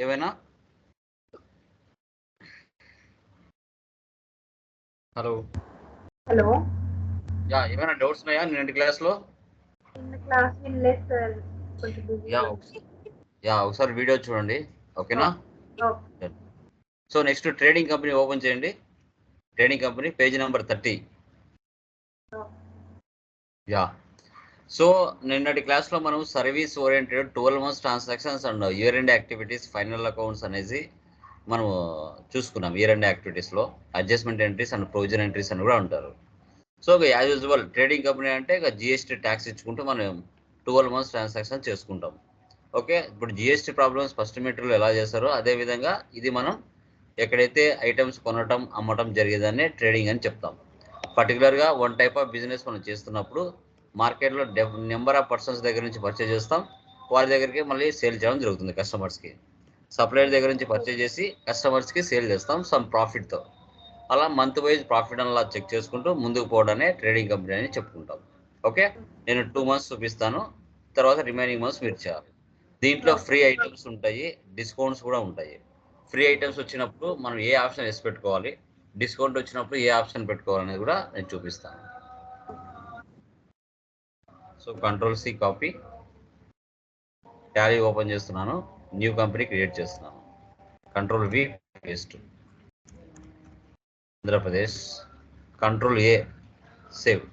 ఏమైనా? Hello yeah, ఏమైనా doubts ఉన్నాయా నిన్నటి క్లాస్లో? క్లాస్ వినలేదు సార్, కొంచెం యా బిజీగా యా ఒకసారి వీడియో చూడండి, ఓకేనా? So next trading company open చేయండి. Trading company page number 30. Yeah, so నిన్నటి క్లాస్లో మనం service oriented 12 months transactions and year end activities final accounts అనేది మనం చూసుకున్నాం. ఇయర్ ఎండ్ యాక్టివిటీస్లో adjustment entries and provision entries అని కూడా ఉంటారు. So as usual trading company అంటే ఇక జిఎస్టీ ట్యాక్స్ ఇచ్చుకుంటూ మనం 12 మంత్స్ ట్రాన్సాక్షన్ చేసుకుంటాం. ఓకే, ఇప్పుడు జిఎస్టీ ప్రాబ్లమ్స్ ఫస్ట్ మెటీరియల్ ఎలా చేస్తారో అదేవిధంగా ఇది మనం ఎక్కడైతే ఐటమ్స్ కొనటం అమ్మటం జరిగేదాన్ని ట్రేడింగ్ అని చెప్తాం. పర్టికులర్గా వన్ టైప్ ఆఫ్ బిజినెస్ మనం చేస్తున్నప్పుడు మార్కెట్లో నెంబర్ ఆఫ్ పర్సన్స్ దగ్గర నుంచి పర్చేజ్ చేస్తాం, వారి దగ్గరికి మళ్ళీ సేల్ చేయడం జరుగుతుంది. కస్టమర్స్కి సప్లయర్ దగ్గర నుంచి పర్చేజ్ చేసి కస్టమర్స్కి సేల్ చేస్తాం సమ్ ప్రాఫిట్తో. అలా మంత్ వైజ్ ప్రాఫిట్ అలా చెక్ చేసుకుంటూ ముందుకు పోవడానే ట్రేడింగ్ కంపెనీ అని చెప్పుకుంటాం. ఓకే, నేను 2 మంత్స్ చూపిస్తాను, తర్వాత రిమైనింగ్ మంత్స్ మీరు చేయాలి. దీంట్లో ఫ్రీ ఐటమ్స్ ఉంటాయి, డిస్కౌంట్స్ కూడా ఉంటాయి. ఫ్రీ ఐటమ్స్ వచ్చినప్పుడు మనం ఏ ఆప్షన్ వేసి పెట్టుకోవాలి, డిస్కౌంట్ వచ్చినప్పుడు ఏ ఆప్షన్ పెట్టుకోవాలనేది కూడా నేను చూపిస్తాను. So control C copy, Tally open చేస్తున్నాను, న్యూ కంపెనీ క్రియేట్ చేస్తున్నాను. Control V paste, Andhra Pradesh. Control A save.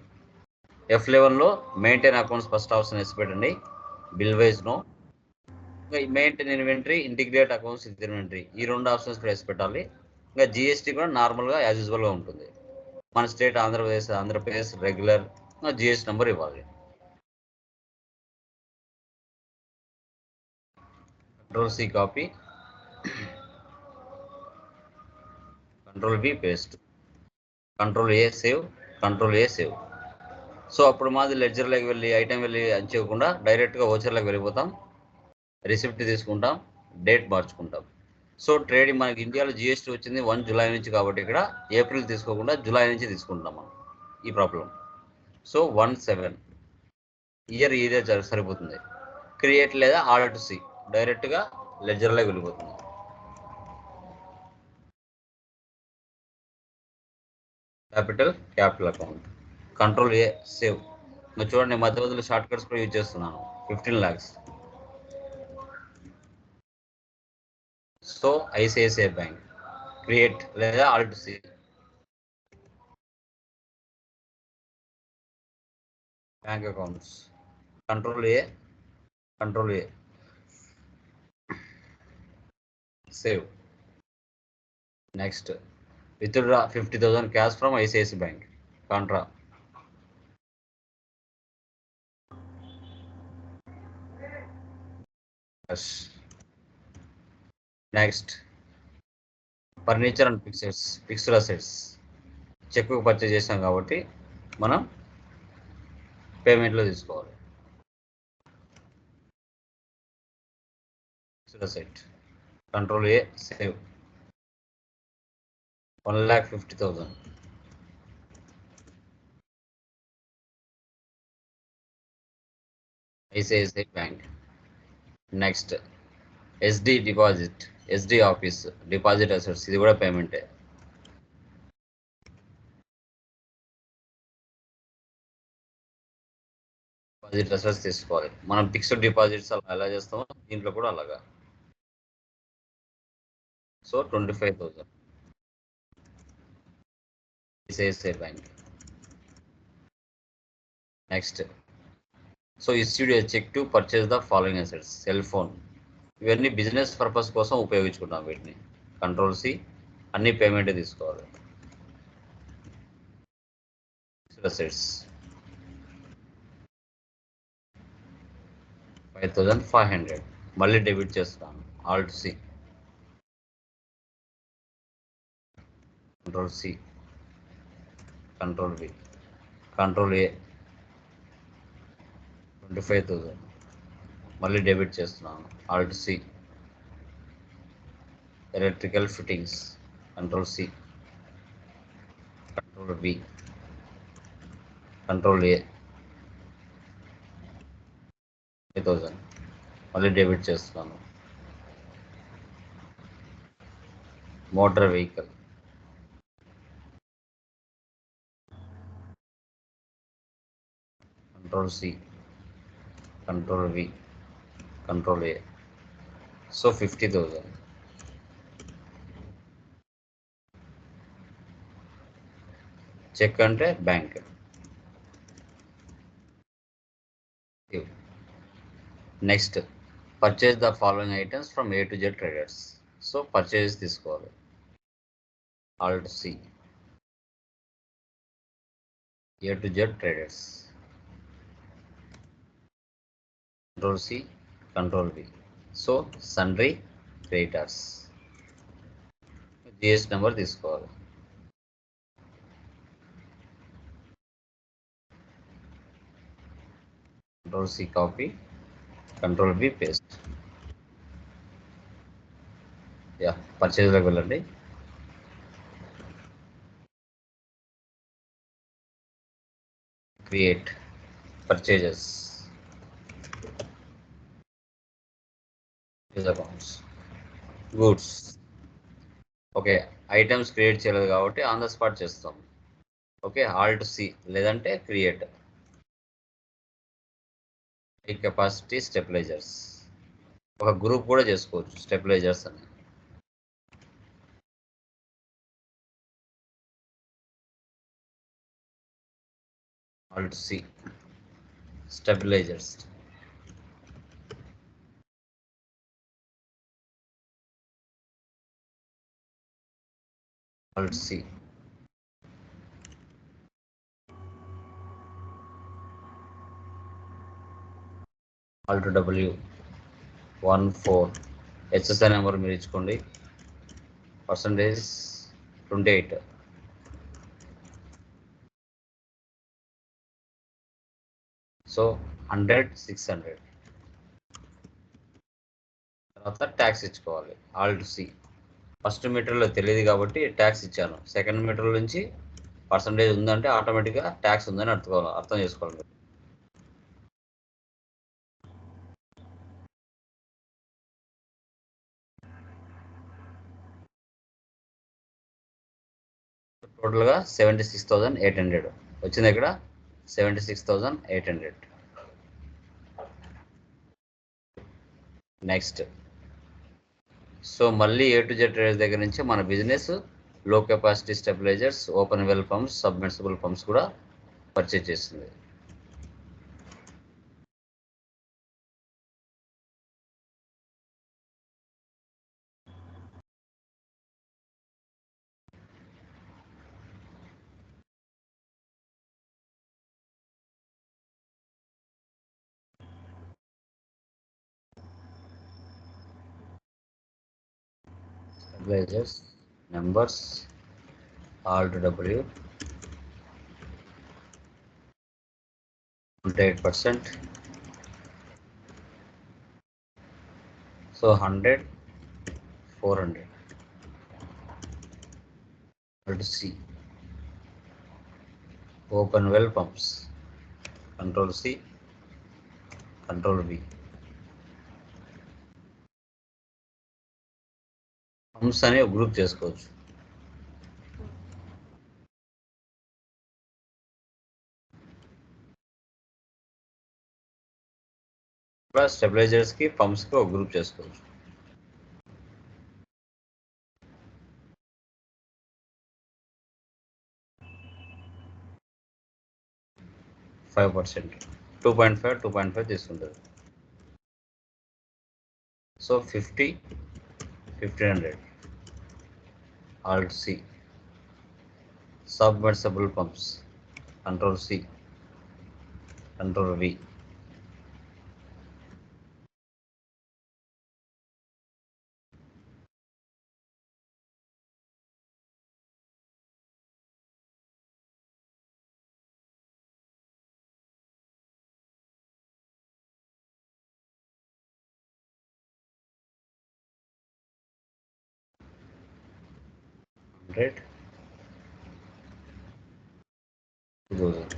F11లో మెయింటైన్ అకౌంట్స్ ఫస్ట్ ఆప్షన్ వేసి పెట్టండి. Bill wise no. Maintain inventory, integrate accounts inventory, ఈ 2 ఆప్షన్స్ వేసి పెట్టాలి. ఇంకా జిఎస్టీ కూడా నార్మల్గా యాజ్ యూజువల్గా ఉంటుంది. మన state Andhra Pradesh regular GST number ఇవ్వాలి. Control C copy, control V paste, control A save, control A save. So అప్పుడు మాది లెడ్జర్లోకి వెళ్ళి ఐటెం వెళ్ళి అని చేయకుండా డైరెక్ట్గా ఓచర్లోకి వెళ్ళిపోతాం, రిసిప్ట్ తీసుకుంటాం, డేట్ మార్చుకుంటాం. సో ట్రేడింగ్ మనకి ఇండియాలో జిఎస్టీ వచ్చింది 1 జూలై నుంచి, కాబట్టి ఇక్కడ ఏప్రిల్ తీసుకోకుండా జూలై నుంచి తీసుకుంటాం మనం ఈ ప్రాబ్లం. సో 1/7 ఇయర్ ఇదే సరిపోతుంది. క్రియేట్ లేదా ఆర్డర్ టు సి డైరెక్ట్గా లెడ్జర్లోకి వెళ్ళిపోతుంది. Capital account, control A save. ఇంకా చూడండి మధ్య మధ్యలో షార్ట్ కట్స్ కూడా యూజ్ చేస్తున్నాను. 15 lakhs. So ICICI bank create లేదా all to C. Bank accounts, control A save. Next withdraw 50,000 cash from ICICI bank, contra. Next furniture and fixed assets cheque purchase చేసాం కాబట్టి మనం పేమెంట్లో తీసుకోవాలి. Fixed asset, control A save. 1,50,000. ICICI bank. Next SD deposit, SD office deposit assets, ఇది కూడా పేమెంటే. Deposit assets తీసుకోవాలి. మనం fixed deposits ఎలా చేస్తామో దీంట్లో కూడా అలాగా. So 25,000 ICICI bank. Next so issued a cheque to purchase the following assets. Cell phone, ఇవన్నీ బిజినెస్ పర్పస్ కోసం ఉపయోగించుకుంటాం వీటిని. కంట్రోల్-C, అన్ని పేమెంటే తీసుకోవాలి. ఫిక్స్డ్ అసెట్స్ 5,500 మళ్ళీ డెబిట్ చేస్తాను. ఆల్ట్-C, కంట్రోల్-C, కంట్రోల్-V, కంట్రోల్-A 25,000 మళ్ళీ డెబిట్ చేస్తున్నాను. ఆల్ట్-C. ఎలక్ట్రికల్ ఫిట్టింగ్స్, కంట్రోల్-C, కంట్రోల్-V, కంట్రోల్-A 5,000 మళ్ళీ డెబిట్ చేస్తున్నాను. motor vehicle. Control C, Control V, Control A. So 50,000. Check ante bank. Next, purchase the following items from A to Z traders. So purchase this call. Alt C. A to Z traders. Control C, Control V. So sundry creditors. GS number this call. Control C copy, Control V paste. Yeah, purchase level and create purchases. Use accounts. Goods. Okay, items create చేయలేదు కాబట్టి on the spot చేస్తాం. Okay, alt C లేదంటే create capacity stabilizers. ఒక group కూడా చేసుకోవచ్చు stabilizers అని. Alt C stabilizers. Alt C alt W 14 HSI number మీరు ఇచ్చుకోండి. %28. సో 100, 600. తర్వాత ట్యాక్స్ ఇచ్చుకోవాలి. Alt C. ఫస్ట్ మీటర్లో తెలియదు కాబట్టి ట్యాక్స్ ఇచ్చాను. సెకండ్ మీటర్ నుంచి పర్సంటేజ్ ఉందంటే ఆటోమేటిక్గా ట్యాక్స్ ఉందని అర్థం చేసుకోవాలి. టోటల్గా 76,800 వచ్చింది. ఇక్కడ 76,800. నెక్స్ట్, సో మళ్ళీ A to Z ట్రేడర్స్ దగ్గర నుంచి మన బిజినెస్ లో capacity stabilisers, open well pumps, submersible pumps కూడా పర్చేజ్ చేస్తుంది. Stabilizers numbers alt W 28%. So 100, 400. Alt C. Open well pumps. Control C, Control V. Pumps అని ఒక గ్రూప్ చేసుకోవచ్చు. స్టెబిలైజర్స్కి పంప్స్కి ఒక గ్రూప్ చేసుకోవచ్చు. %5, 2.5 తీసుకుంటుంది. So 50, 1500. Alt C. Submersible pumps. Control C, Control V. Right? 2000.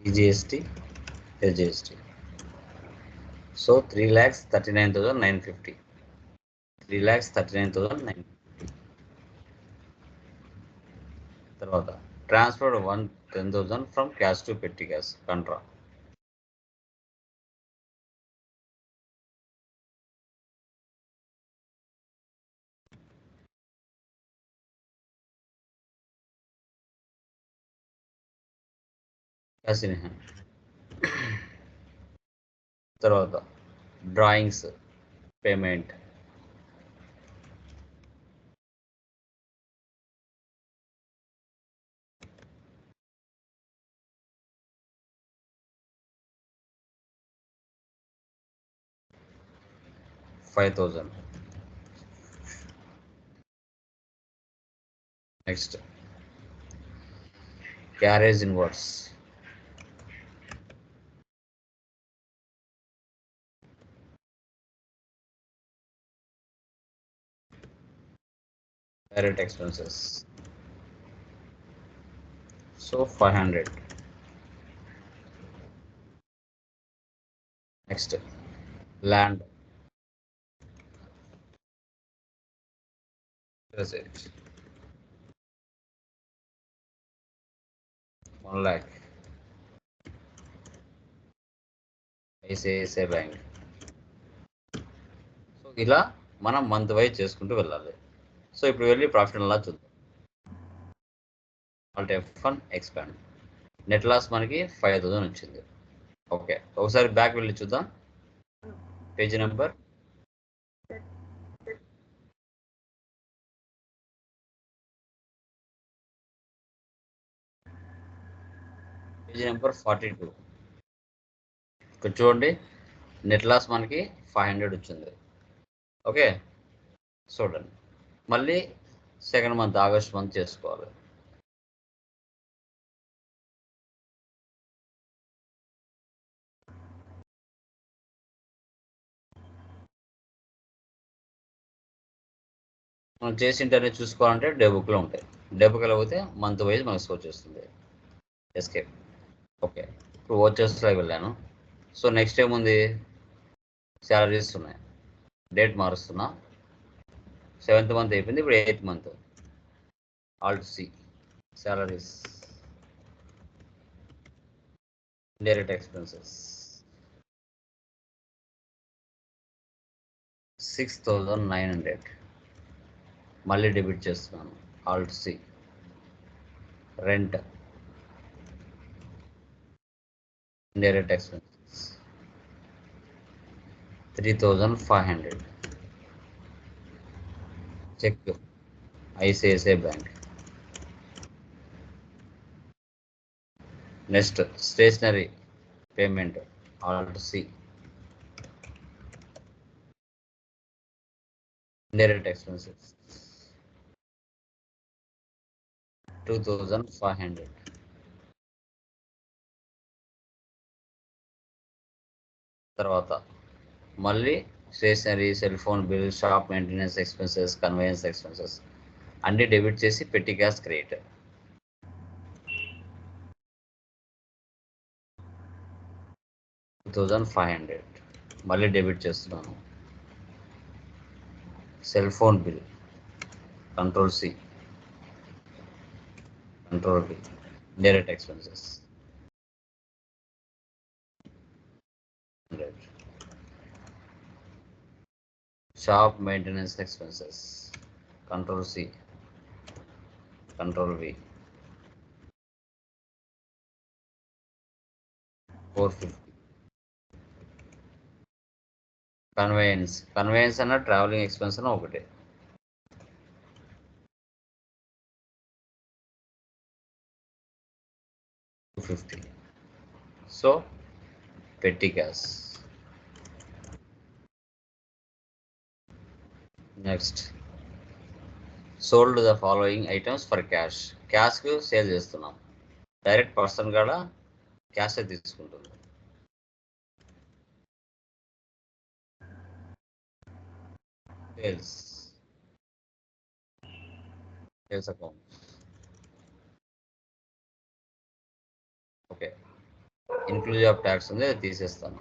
CGST, SGST. So 3,39,950. 3,39,950. తర్వాత transfer 10,000 from cash to petty cash contra. Cash in hand. తర్వాత drawings payment. $5,000. Next carriage inwards. Direct expenses. So 500. Next land. 1 lakh. ICICI bank. So ఇలా మనం month wise చేసుకుంటూ వెళ్ళాలి. So ఇప్పుడు వెళ్ళి profit and loss చూద్దాం. Alt F1 expand. Net loss మనకి 5,000 వచ్చింది. ఓకే, ఒకసారి బ్యాక్ వెళ్ళి చూద్దాం. Page number 42. ఇక్కడ చూడండి, నెట్ లాస్ మనకి 500 వచ్చింది. ఓకే, చూడండి. మళ్ళీ సెకండ్ మంత్ ఆగస్ట్ మంత్ చేసుకోవాలి. మనం చేసింటనే చూసుకోవాలంటే డే బుక్లో ఉంటాయి. డే బుక్లో పోతే మంత్ వైజ్ మనకు స్కోర్ చేస్తుంది. ఎస్కేప్. ఓకే, ఇప్పుడు వచ్చేస్లోకి వెళ్ళాను. సో నెక్స్ట్ ఏముంది, శాలరీస్ ఉన్నాయి. డేట్ మారుస్తున్నా. 7th మంత్ అయిపోయింది, ఇప్పుడు 8th month. Alt C salaries, direct expenses 6,900. మళ్ళీ డెబిట్ చేస్తున్నాను. Alt C. Rent, direct expenses 3,500. Check ICICI bank. Next stationery payment. Alt C. Direct expenses 2,500. తర్వాత మళ్ళీ stationery, cell phone bill, shop maintenance expenses, conveyance expenses అన్ని debit చేసి పెట్టి cash create. 2,500 మళ్ళీ debit చేస్తున్నాను. Cell phone bill, control C, control B, direct expenses 100. Shop maintenance expenses, control C, control V 450. Conveyance అన్న travelling expense అన్న ఒకటే. $250. So petty cash. Next sold the following items for cash. క్యాష్కు sale చేస్తున్నాం. Direct person కూడా cash తీసుకుంటుంది. Sales account. Okay, inclusive of tax ఉంది, అది తీసేస్తాను.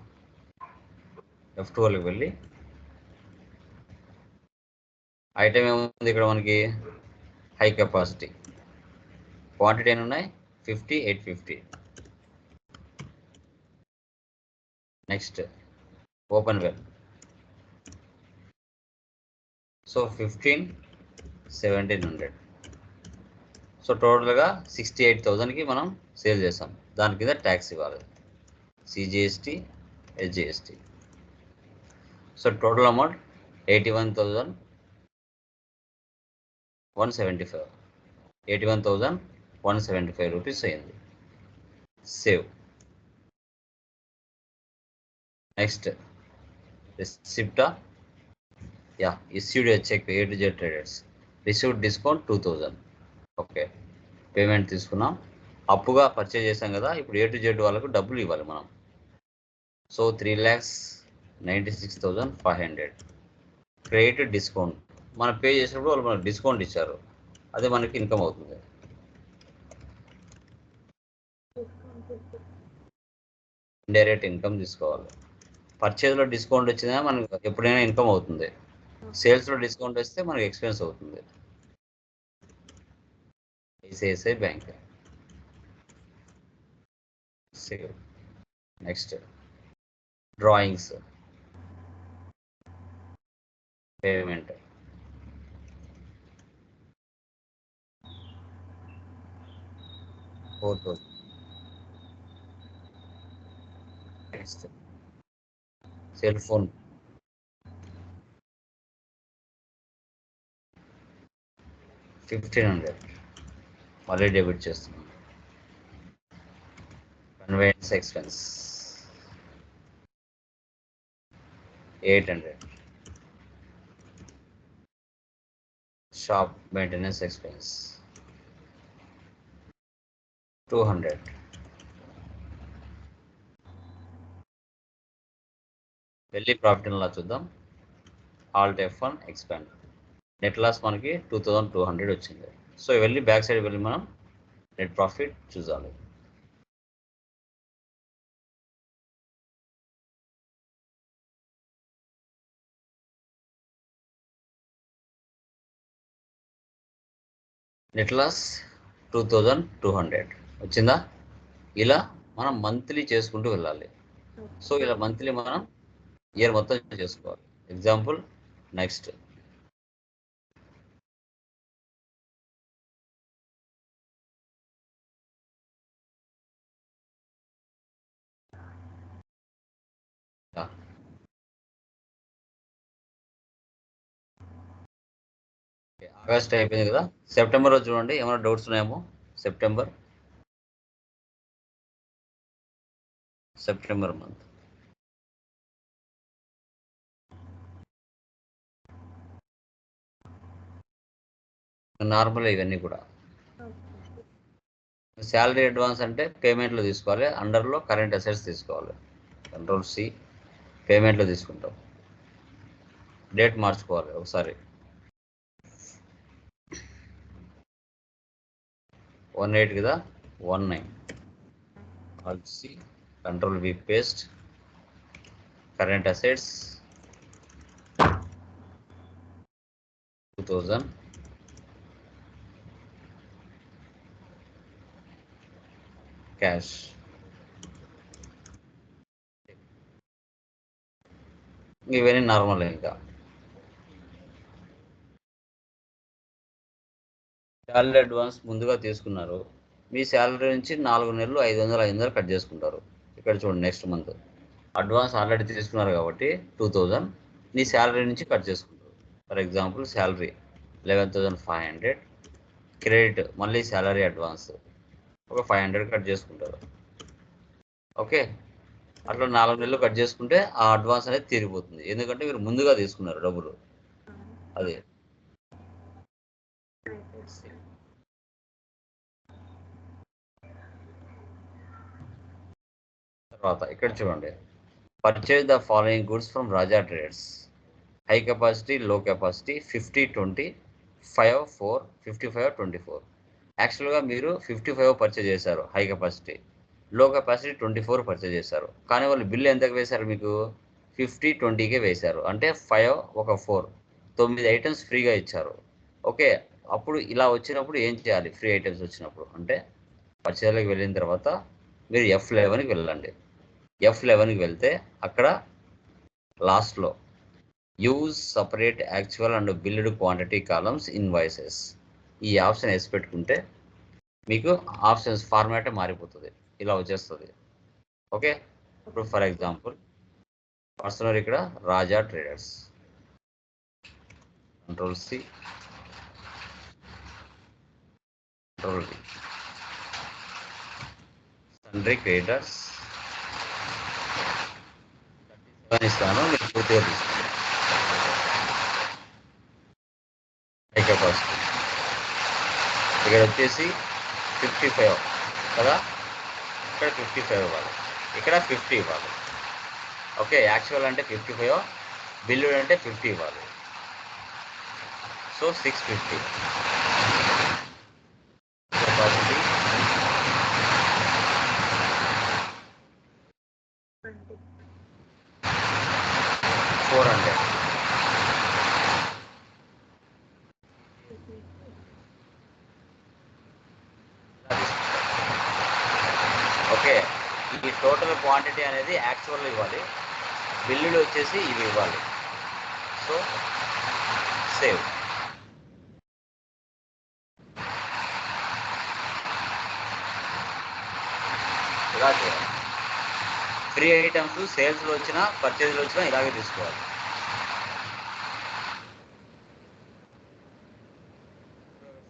F12కి వెళ్ళి ఐటమ్ ఏముంది ఇక్కడ మనకి? High capacity. క్వాంటిటీ ఎన్ని ఉన్నాయి? 50, 850. Next open well. So 15, 1700. So టోటల్గా 68,000కి మనం సేల్ చేసాం. దాని కింద ట్యాక్స్ ఇవ్వాలి, CGST, HGST. So total amount 81,175. 81,175 rupees అయింది. సేవ్. నెక్స్ట్ రిసిప్టా? Yeah, issued a cheque A to Z traders. Received discount 2,000. Okay, payment తీసుకున్నాం. అప్పుగా పర్చేజ్ చేసాం కదా, ఇప్పుడు A to Z వాళ్ళకు డబ్బులు ఇవ్వాలి మనం. సో 3,96,500. Credit discount. మనం పే చేసినప్పుడు వాళ్ళు మనకు డిస్కౌంట్ ఇచ్చారు, అదే మనకి ఇన్కమ్ అవుతుంది. ఇండైరెక్ట్ ఇన్కమ్ తీసుకోవాలి. పర్చేజ్లో డిస్కౌంట్ వచ్చినా మనకు ఎప్పుడైనా ఇన్కమ్ అవుతుంది. సేల్స్లో డిస్కౌంట్ వస్తే మనకి ఎక్స్పెన్స్ అవుతుంది. ICICI bank. Save. Next drawings, payment. Next cell phone 1,500 మళ్ళీ డెబిట్ చేస్తున్నాం. Conveyance expense 800. Shop maintenance expense 200. వెళ్ళి ప్రాఫిట్ అండ్ లాస్ చూద్దాం. Alt F1 expand. Net loss మనకి 2,200 వచ్చింది. సో వెళ్ళి బ్యాక్ సైడ్ వెళ్ళి మనం నెట్ ప్రాఫిట్ చూడాలి. నెట్ లాస్ 2,200 వచ్చిందా? ఇలా మనం మంత్లీ చేసుకుంటూ వెళ్ళాలి. సో ఇలా మంత్లీ మనం ఇయర్ మొత్తం చేసుకోవాలి. ఎగ్జాంపుల్ నెక్స్ట్ ఆగస్ట్ అయిపోయింది కదా, సెప్టెంబర్ రోజు చూడండి. ఏమైనా డౌట్స్ ఉన్నాయేమో? సెప్టెంబర్ మంత్ నార్మల్ ఇవన్నీ కూడా. శాలరీ అడ్వాన్స్ అంటే పేమెంట్లో తీసుకోవాలి, అండర్లో కరెంట్ అసెట్స్ తీసుకోవాలి. కంట్రోల్ C, పేమెంట్లో తీసుకుంటాం. డేట్ మార్చుకోవాలి ఒకసారి. 18 కదా, 19. Alt C, Control V, paste. Current assets 2,000. Cash. ఇవన్నీ నార్మల్. ఇంకా శాలరీ అడ్వాన్స్ ముందుగా తీసుకున్నారు, మీ శాలరీ నుంచి 4 నెలలు 500 కట్ చేసుకుంటారు. ఇక్కడ చూడండి, నెక్స్ట్ మంత్ అడ్వాన్స్ ఆల్రెడీ తీసుకున్నారు కాబట్టి 2,000 నీ శాలరీ నుంచి కట్ చేసుకుంటారు. ఫర్ ఎగ్జాంపుల్ శాలరీ 11,500, క్రెడిట్ మళ్ళీ శాలరీ అడ్వాన్స్ ఒక 500 కట్ చేసుకుంటారు. ఓకే, అట్లా 4 నెలలు కట్ చేసుకుంటే ఆ అడ్వాన్స్ అనేది తీరిపోతుంది, ఎందుకంటే మీరు ముందుగా తీసుకున్నారు డబ్బులు. అదే తర్వాత ఇక్కడ చూడండి, purchase the following goods from Raja traders. High capacity, లో కెపాసిటీ 50, 20, 5, 4, 55, 24. యాక్చువల్గా మీరు 55 పర్చేజ్ చేశారు హై కెపాసిటీ, లో కెపాసిటీ 24 పర్చేజ్ చేశారు. కానీ వాళ్ళు బిల్లు ఎంతకు వేశారు? మీకు 50, 20కే వేశారు. అంటే 5 ఒక 4 9 ఐటమ్స్ ఫ్రీగా ఇచ్చారు. ఓకే. అప్పుడు ఇలా వచ్చినప్పుడు ఏం చేయాలి? ఫ్రీ ఐటమ్స్ వచ్చినప్పుడు అంటే పర్చేజ్‌లోకి వెళ్ళిన తర్వాత మీరు F11కి వెళ్ళండి. F11కి వెళ్తే అక్కడ లాస్ట్‌లో use separate actual and billed quantity columns invoices ఈ ఆప్షన్ ఎస్ పెట్టుకుంటే మీకు ఆప్షన్స్ ఫార్మాటే మారిపోతుంది. ఇలా వచ్చేస్తుంది. ఓకే. ఇప్పుడు ఫర్ ఎగ్జాంపుల్ పర్సనల్ ఇక్కడ Raja traders control C control V sundry creditors 37 ఇస్తాను. మీరు పూర్తిగా తీసుకోండి. హై కెపాసిటీ ఇక్కడ వచ్చేసి 55 కదా, ఇక్కడ 55 ఇవ్వాలి, ఇక్కడ 50 ఇవ్వాలి. ఓకే. యాక్చువల్ అంటే 55, బిల్లుడ్ అంటే 50 ఇవ్వాలి. So 650 capacity 400 okay. ఈ టోటల్ క్వాంటిటీ అనేది యాక్చువల్ ఇవ్వాలి, బిల్లులు వచ్చేసి ఇవి ఇవ్వాలి. So save. ఇలా చేయాలి. ఫ్రీ ఐటమ్స్ సేల్స్లో వచ్చినా పర్చేజ్లో వచ్చినా ఇలాగే తీసుకోవాలి.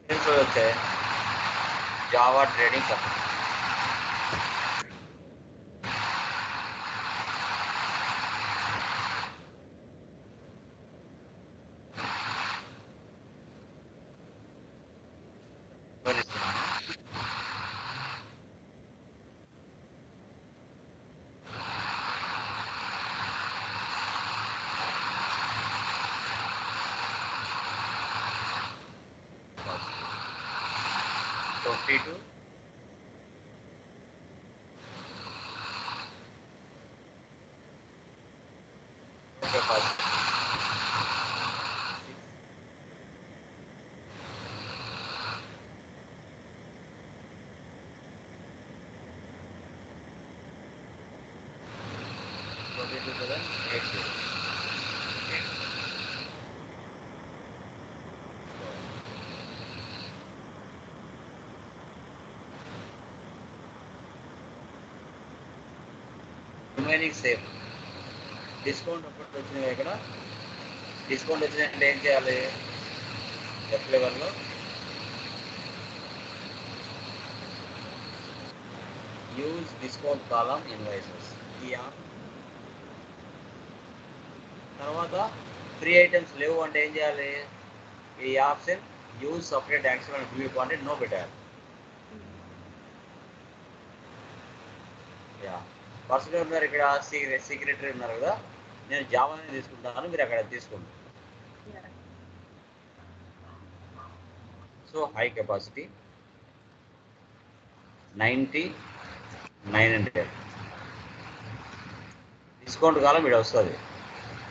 సేల్స్లో వచ్చే Java trading company T2 capacity 22,080. Remaining same. Discount అప్పట్లో వచ్చినాయి. ఇక్కడ డిస్కౌంట్ వచ్చినట్టు ఏం చేయాలి? F11లో యూజ్ డిస్కౌంట్ కాలమ్ ఇన్వాయిసెస్ ఈ యాప్ తర్వాత ఫ్రీ ఐటమ్స్ లేవు అంటే ఏం చేయాలి? ఈ option use separate actual and billed quantity నో పెట్టాలి. యా పర్సనల్ ఉన్నారు ఇక్కడ, సెక్రటరీ ఉన్నారు కదా, నేను జావాని తీసుకుంటాను, మీరు అక్కడ తీసుకోండి. సో హై కెపాసిటీ 90,900 డిస్కౌంట్ కాలం ఇక్కడ వస్తుంది.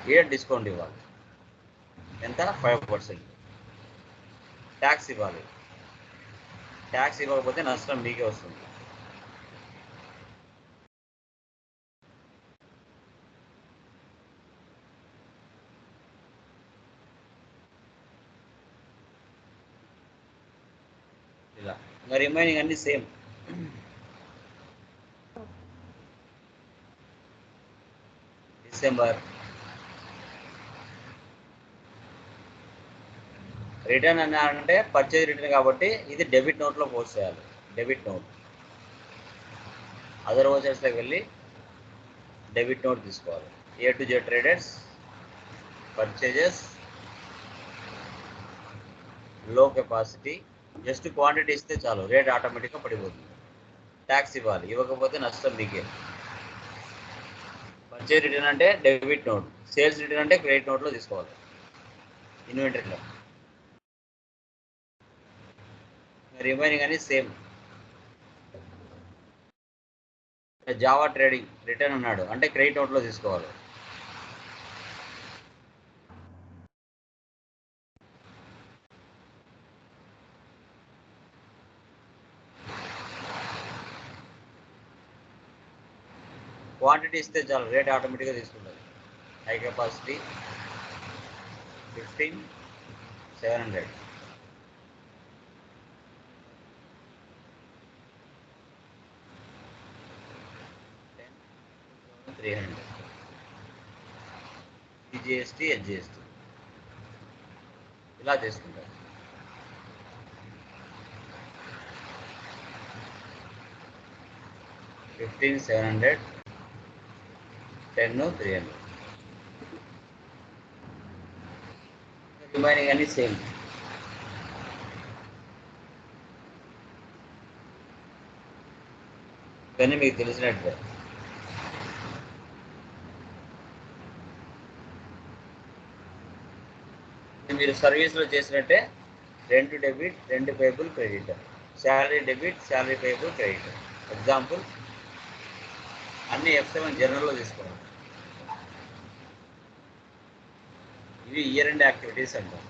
ఇక్కడ డిస్కౌంట్ ఇవ్వాలి. ఎంత? 5%. ట్యాక్స్ ఇవ్వాలి. ట్యాక్స్ ఇవ్వకపోతే నష్టం మీకే వస్తుంది. ఇలా మరి రిమైనింగ్ అన్ని సేమ్. డిసెంబర్ రిటర్న్ అన్నారంటే పర్చేజ్ రిటర్న్ కాబట్టి ఇది డెబిట్ నోట్లో పోస్ట్ చేయాలి. డెబిట్ నోట్ అదర్ వోచర్స్లోకి వెళ్ళి డెబిట్ నోట్ తీసుకోవాలి. A to Z traders purchases లో కెపాసిటీ జస్ట్ క్వాంటిటీ ఇస్తే చాలు, రేట్ ఆటోమేటిక్గా పడిపోతుంది. ట్యాక్స్ ఇవ్వాలి, ఇవ్వకపోతే నష్టం మీకే. పర్చేజ్ రిటర్న్ అంటే డెబిట్ నోట్, సేల్స్ రిటర్న్ అంటే క్రెడిట్ నోట్లో తీసుకోవాలి ఇన్వెంటరీలో. రిమైనింగ్ అని సేమ్. జావా ట్రేడింగ్ రిటర్న్ అన్నాడు అంటే క్రెడిట్ నోట్లో తీసుకోవాలి. క్వాంటిటీ ఇస్తే చాలు, రేట్ ఆటోమేటిక్గా తీసుకుంటుంది. హై కెపాసిటీ 15,700, 10,300, జిఎస్టీ హెచ్జిఎస్టీ ఇలా తీసుకుంటారు. $15,700, 10,300, రిమైనింగ్ అన్ని సేమ్. కానీ మీకు తెలిసినట్లే. మీరు సర్వీస్లో చేసినట్టే 2 debit 2 payable credit, salary debit salary payable credit. Example అన్ని F7 జనరల్లో తీసుకోవాలి. ఇవి ఇయర్ ఎండ్ యాక్టివిటీస్ అంటారు.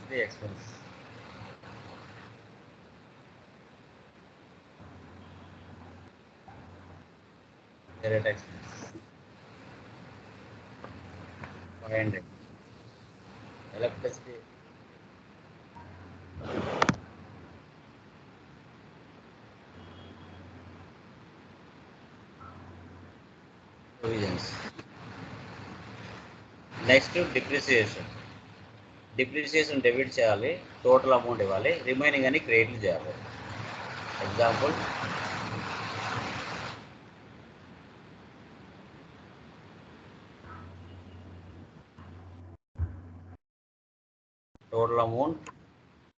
The expense. Direct expense 500. Electricity provisions. Next to depreciation. Depreciation debit చేయాలి, టోటల్ అమౌంట్ ఇవ్వాలి, రిమైనింగ్ అని క్రెడిట్ చేయాలి. Example total amount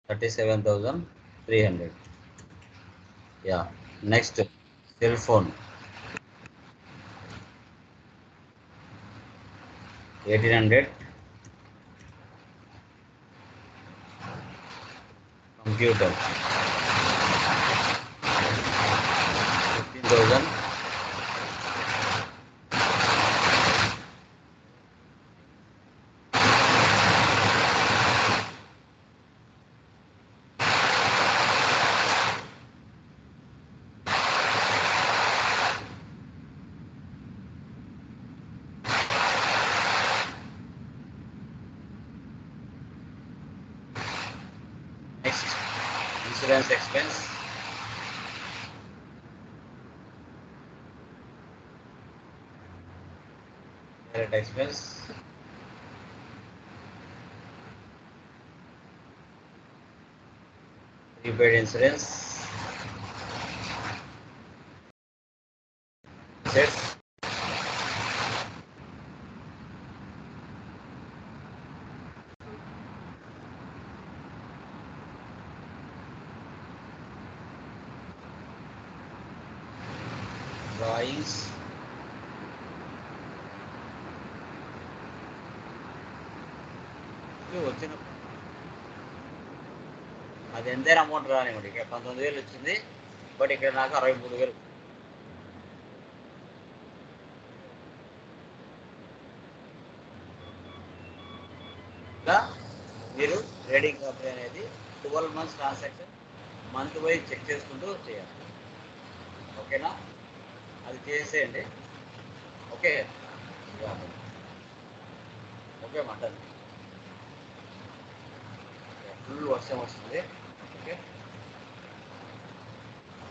37,300. Yeah. Next cell phone 1,800, computer 15,000, next insurance expense direct expense prepaid insurance sets drawings వచ్చిన అది ఎంతైనా amount రానివ్వండి. ఇక్కడ 19,000 వచ్చింది, బట్ ఇక్కడ నాకు 63,000. ఇలా మీరు ట్రేడింగ్ కంపెనీ అనేది 12 months transaction month wise check చేసుకుంటూ చేయాలి. ఓకేనా? అది చేసేయండి. Okay, okay. మటన్ ఫుల్ వర్షం వస్తుంది. ఓకే.